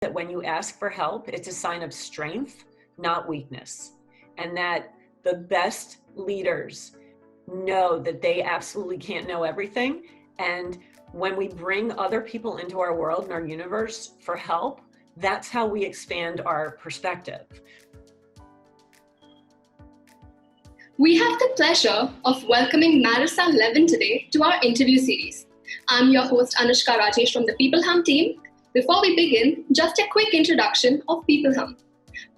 that when you ask for help, it's a sign of strength, not weakness. And that the best leaders know that they absolutely can't know everything. And when we bring other people into our world and our universe for help, that's how we expand our perspective. We have the pleasure of welcoming Marissa Levin today to our interview series. I'm your host, Anushka Rajesh from the peopleHum team. Before we begin, just a quick introduction of peopleHum.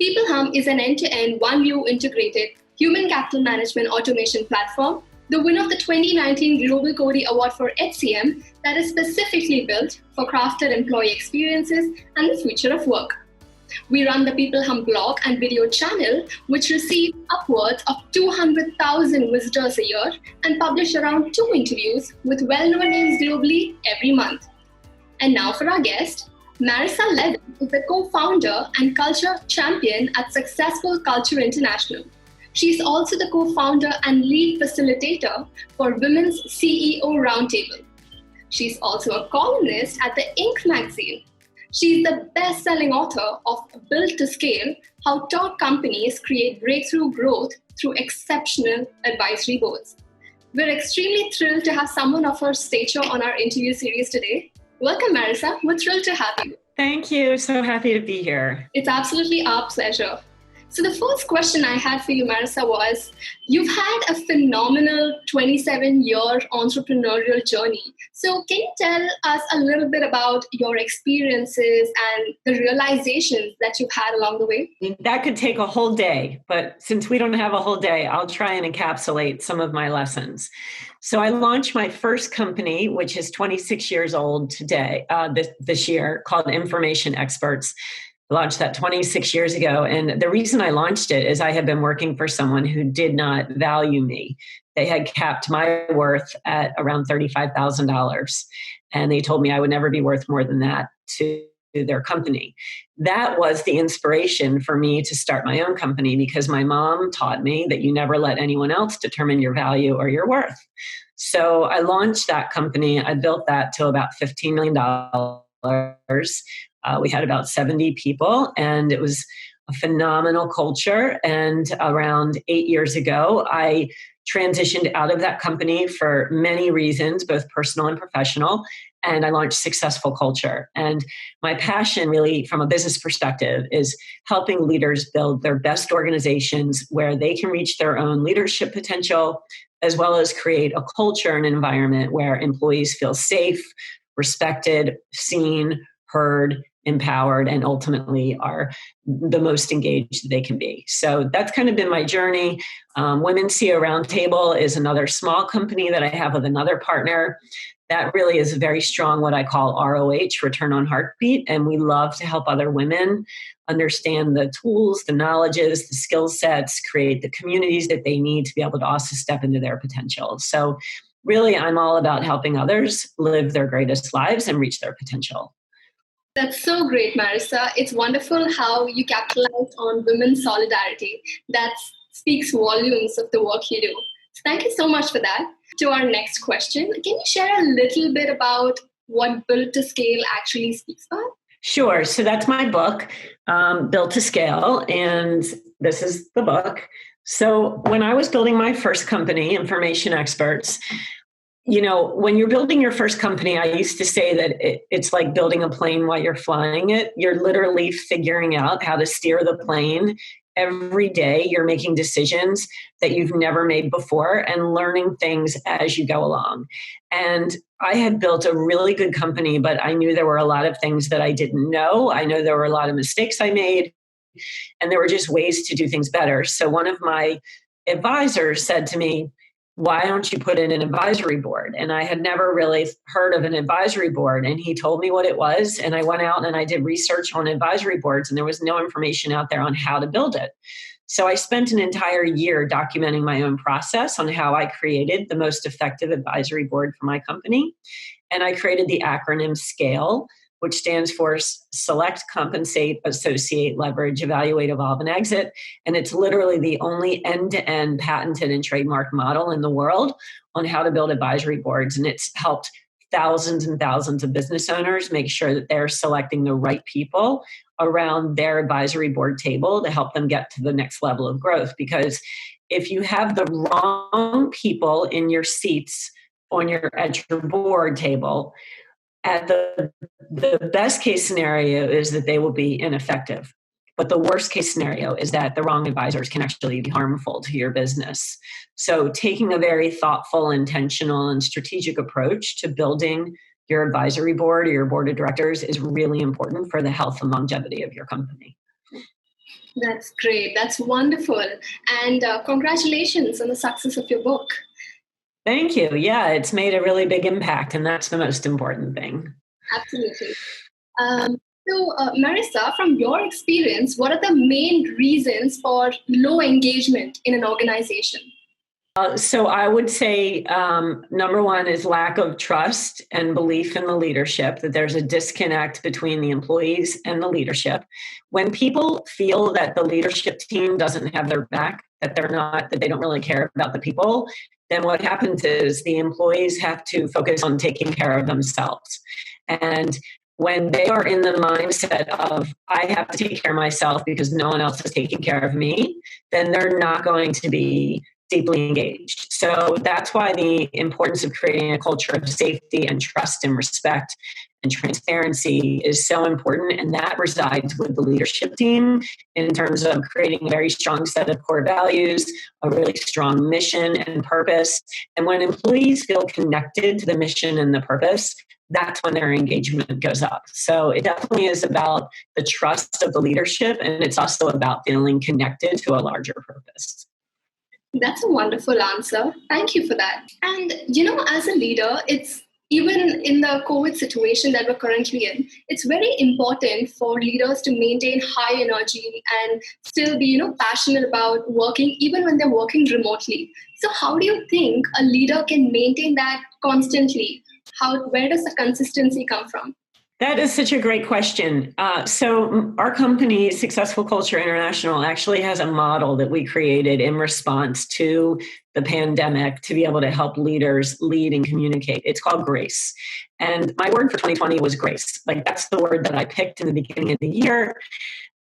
peopleHum is an end-to-end, one-view integrated human capital management automation platform, the winner of the 2019 Global Cody Award for HCM that is specifically built for crafted employee experiences and the future of work. We run the peopleHum blog and video channel, which receive upwards of 200,000 visitors a year and publish around 2 interviews with well-known names globally every month. And now for our guest, Marissa Levin is the co-founder and culture champion at Successful Culture International. She's also the co-founder and lead facilitator for Women's CEO Roundtable. She's also a columnist at the Inc. magazine. She's the best-selling author of Built to Scale, How Top Companies Create Breakthrough Growth Through Exceptional Advisory Boards. We're extremely thrilled to have someone of her stature on our interview series today. Welcome, Marissa. We're thrilled to have you. Thank you. So happy to be here. It's absolutely our pleasure. So the first question I had for you, Marissa, was you've had a phenomenal 27-year entrepreneurial journey. So can you tell us a little bit about your experiences and the realizations that you've had along the way? That could take a whole day, but since we don't have a whole day, I'll try and encapsulate some of my lessons. So I launched my first company, which is 26 years old today, this year, called Information Experts. Launched that 26 years ago. And the reason I launched it is I had been working for someone who did not value me. They had capped my worth at around $35,000. And they told me I would never be worth more than that to their company. That was the inspiration for me to start my own company because my mom taught me that you never let anyone else determine your value or your worth. So I launched that company. I built that to about $15 million. We had about 70 people, and it was a phenomenal culture. And around 8 years ago, I transitioned out of that company for many reasons, both personal and professional, and I launched Successful Culture. And my passion really, from a business perspective, is helping leaders build their best organizations where they can reach their own leadership potential, as well as create a culture and environment where employees feel safe, respected, seen, heard, empowered, and ultimately are the most engaged they can be. So that's kind of been my journey. Women's CEO Roundtable is another small company that I have with another partner. That really is a very strong, what I call ROH, return on heartbeat. And we love to help other women understand the tools, the knowledges, the skill sets, create the communities that they need to be able to also step into their potential. So really, I'm all about helping others live their greatest lives and reach their potential. That's so great, Marissa. It's wonderful how you capitalize on women's solidarity. That speaks volumes of the work you do. So thank you so much for that. To our next question, can you share a little bit about what Built to Scale actually speaks about? Sure. So that's my book, Built to Scale, and this is the book. So when I was building my first company, Information Experts, when you're building your first company, I used to say that it's like building a plane while you're flying it. You're literally figuring out how to steer the plane. Every day you're making decisions that you've never made before and learning things as you go along. And I had built a really good company, but I knew there were a lot of things that I didn't know. I know there were a lot of mistakes I made, and there were just ways to do things better. So one of my advisors said to me, why don't you put in an advisory board? And I had never really heard of an advisory board. And he told me what it was. And I went out and I did research on advisory boards, and there was no information out there on how to build it. So I spent an entire year documenting my own process on how I created the most effective advisory board for my company. And I created the acronym SCALE, which stands for Select, Compensate, Associate, Leverage, Evaluate, Evolve, and Exit. And it's literally the only end-to-end patented and trademarked model in the world on how to build advisory boards. And it's helped thousands and thousands of business owners make sure that they're selecting the right people around their advisory board table to help them get to the next level of growth. Because if you have the wrong people in your seats at your board table, at the best case scenario is that they will be ineffective. But the worst case scenario is that the wrong advisors can actually be harmful to your business. So taking a very thoughtful, intentional, and strategic approach to building your advisory board or your board of directors is really important for the health and longevity of your company. That's great. That's wonderful. And congratulations on the success of your book. Thank you. Yeah, it's made a really big impact, and that's the most important thing. Absolutely. So, Marissa, from your experience, what are the main reasons for low engagement in an organization? So I would say number one is lack of trust and belief in the leadership, that there's a disconnect between the employees and the leadership. When people feel that the leadership team doesn't have their back, that they don't really care about the people, then what happens is the employees have to focus on taking care of themselves. And when they are in the mindset of, I have to take care of myself because no one else is taking care of me, then they're not going to be deeply engaged. So that's why the importance of creating a culture of safety and trust and respect and transparency is so important. And that resides with the leadership team in terms of creating a very strong set of core values, a really strong mission and purpose. And when employees feel connected to the mission and the purpose, that's when their engagement goes up. So it definitely is about the trust of the leadership, and it's also about feeling connected to a larger purpose. That's a wonderful answer. Thank you for that. And, as a leader, it's even in the COVID situation that we're currently in, it's very important for leaders to maintain high energy and still be, passionate about working, even when they're working remotely. So how do you think a leader can maintain that constantly? Where does the consistency come from? That is such a great question. So our company, Successful Culture International, actually has a model that we created in response to the pandemic to be able to help leaders lead and communicate. It's called GRACE. And my word for 2020 was grace. Like, that's the word that I picked in the beginning of the year,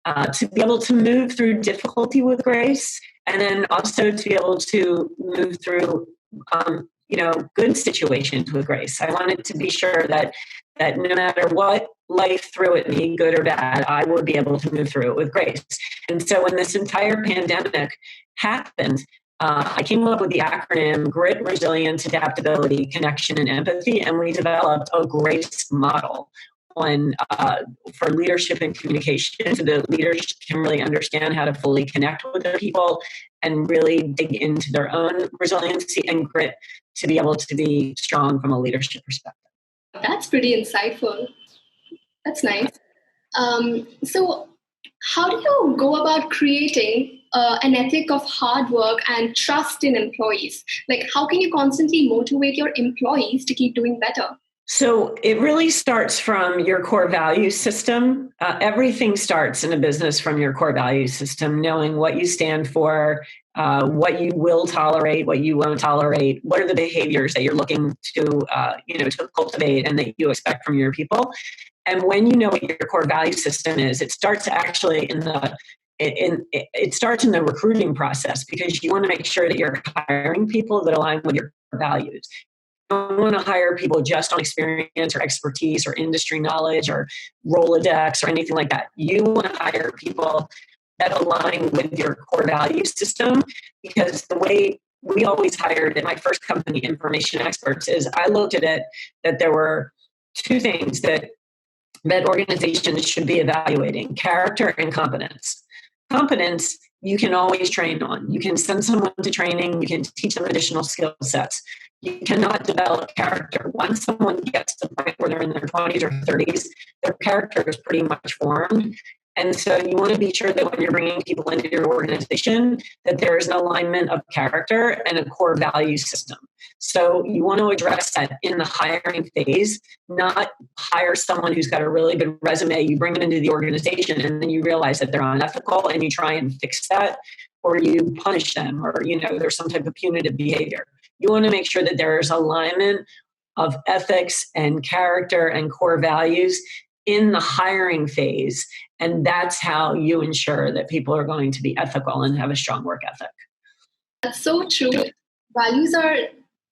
to be able to move through difficulty with grace, and then also to be able to move through good situations with grace. I wanted to be sure that no matter what life threw at me, good or bad, I would be able to move through it with grace. And so when this entire pandemic happened, I came up with the acronym GRIT, Resilience, Adaptability, Connection, and Empathy, and we developed a GRACE model for leadership and communication, so the leaders can really understand how to fully connect with their people and really dig into their own resiliency and grit to be able to be strong from a leadership perspective. That's pretty insightful. That's nice. So how do you go about creating an ethic of hard work and trust in employees? Like, how can you constantly motivate your employees to keep doing better? So it really starts from your core value system. Everything starts in a business from your core value system, knowing what you stand for, what you will tolerate, what you won't tolerate, what are the behaviors that you're looking to cultivate and that you expect from your people. And when you know what your core value system is, it starts actually it starts in the recruiting process, because you want to make sure that you're hiring people that align with your values. You don't want to hire people just on experience or expertise or industry knowledge or Rolodex or anything like that. You want to hire people that align with your core value system, because the way we always hired at my first company, Information Experts, is I looked at it that there were two things that organizations should be evaluating: character and competence. Competence, you can always train on. You can send someone to training. You can teach them additional skill sets. You cannot develop character. Once someone gets to the point where they're in their 20s or 30s, their character is pretty much formed. And so you want to be sure that when you're bringing people into your organization, that there is an alignment of character and a core value system. So you want to address that in the hiring phase, not hire someone who's got a really good resume. You bring them into the organization and then you realize that they're unethical and you try and fix that, or you punish them, or there's some type of punitive behavior. You want to make sure that there is alignment of ethics and character and core values in the hiring phase. And that's how you ensure that people are going to be ethical and have a strong work ethic. That's so true. Values are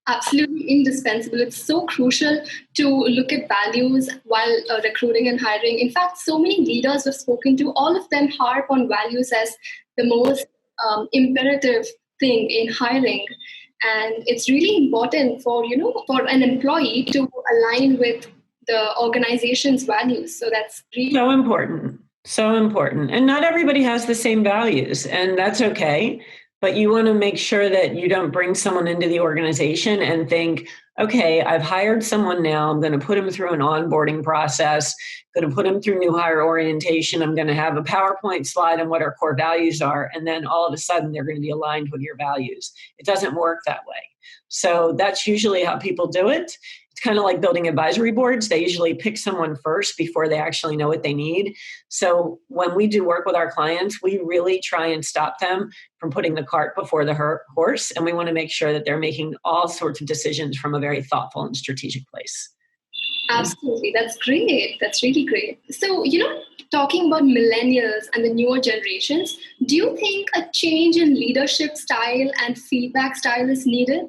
absolutely indispensable. It's so crucial to look at values while recruiting and hiring. In fact, so many leaders we've spoken to, all of them harp on values as the most imperative thing in hiring. And it's really important for an employee to align with the organization's values. So that's really so important. So important. And not everybody has the same values, and that's okay. But you want to make sure that you don't bring someone into the organization and think, okay, I've hired someone now. I'm going to put them through an onboarding process, going to put them through new hire orientation. I'm going to have a PowerPoint slide on what our core values are. And then all of a sudden, they're going to be aligned with your values. It doesn't work that way. So that's usually how people do it. It's kind of like building advisory boards. They usually pick someone first before they actually know what they need. So when we do work with our clients, we really try and stop them from putting the cart before the horse. And we want to make sure that they're making all sorts of decisions from a very thoughtful and strategic place. Absolutely. That's great. That's really great. So, talking about millennials and the newer generations, do you think a change in leadership style and feedback style is needed?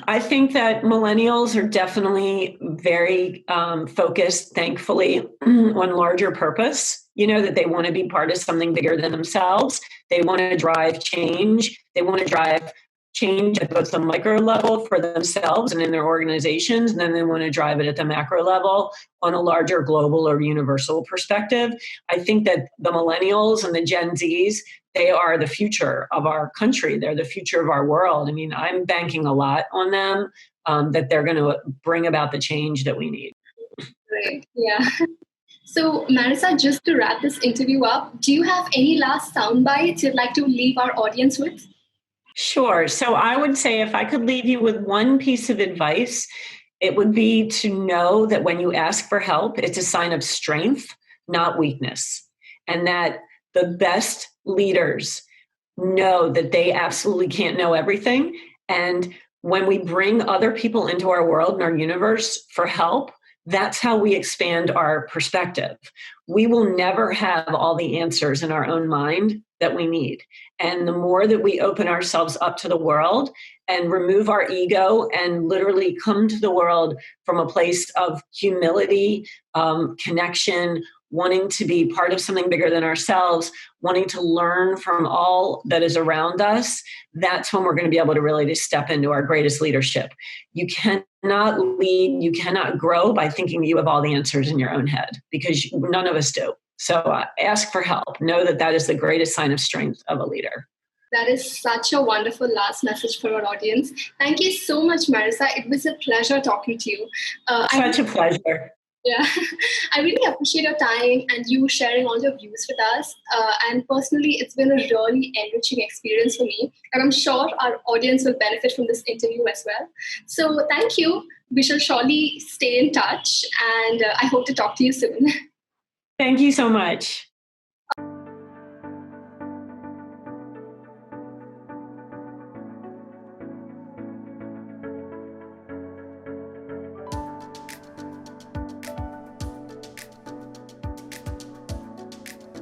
I think that millennials are definitely very focused, thankfully, on larger purpose. That they want to be part of something bigger than themselves. They want to drive change. They want to drive change at both the micro level for themselves and in their organizations, and then they want to drive it at the macro level on a larger global or universal perspective. I think that the millennials and the Gen Zs, they are the future of our country. They're the future of our world. I mean, I'm banking a lot on them, that they're going to bring about the change that we need. Great. Yeah. So, Marissa, just to wrap this interview up, do you have any last sound bites you'd like to leave our audience with? Sure. So I would say if I could leave you with one piece of advice, it would be to know that when you ask for help, it's a sign of strength, not weakness. And that the best leaders know that they absolutely can't know everything. And when we bring other people into our world and our universe for help, that's how we expand our perspective. We will never have all the answers in our own mind that we need. And the more that we open ourselves up to the world and remove our ego and literally come to the world from a place of humility, connection, wanting to be part of something bigger than ourselves, wanting to learn from all that is around us, that's when we're going to be able to really just step into our greatest leadership. You cannot lead, you cannot grow by thinking you have all the answers in your own head, because none of us do. So ask for help. Know that that is the greatest sign of strength of a leader. That is such a wonderful last message for our audience. Thank you so much, Marissa. It was a pleasure talking to you. Such a pleasure. Yeah, I really appreciate your time and you sharing all your views with us. And personally, it's been a really enriching experience for me. And I'm sure our audience will benefit from this interview as well. So thank you. We shall surely stay in touch. And I hope to talk to you soon. Thank you so much.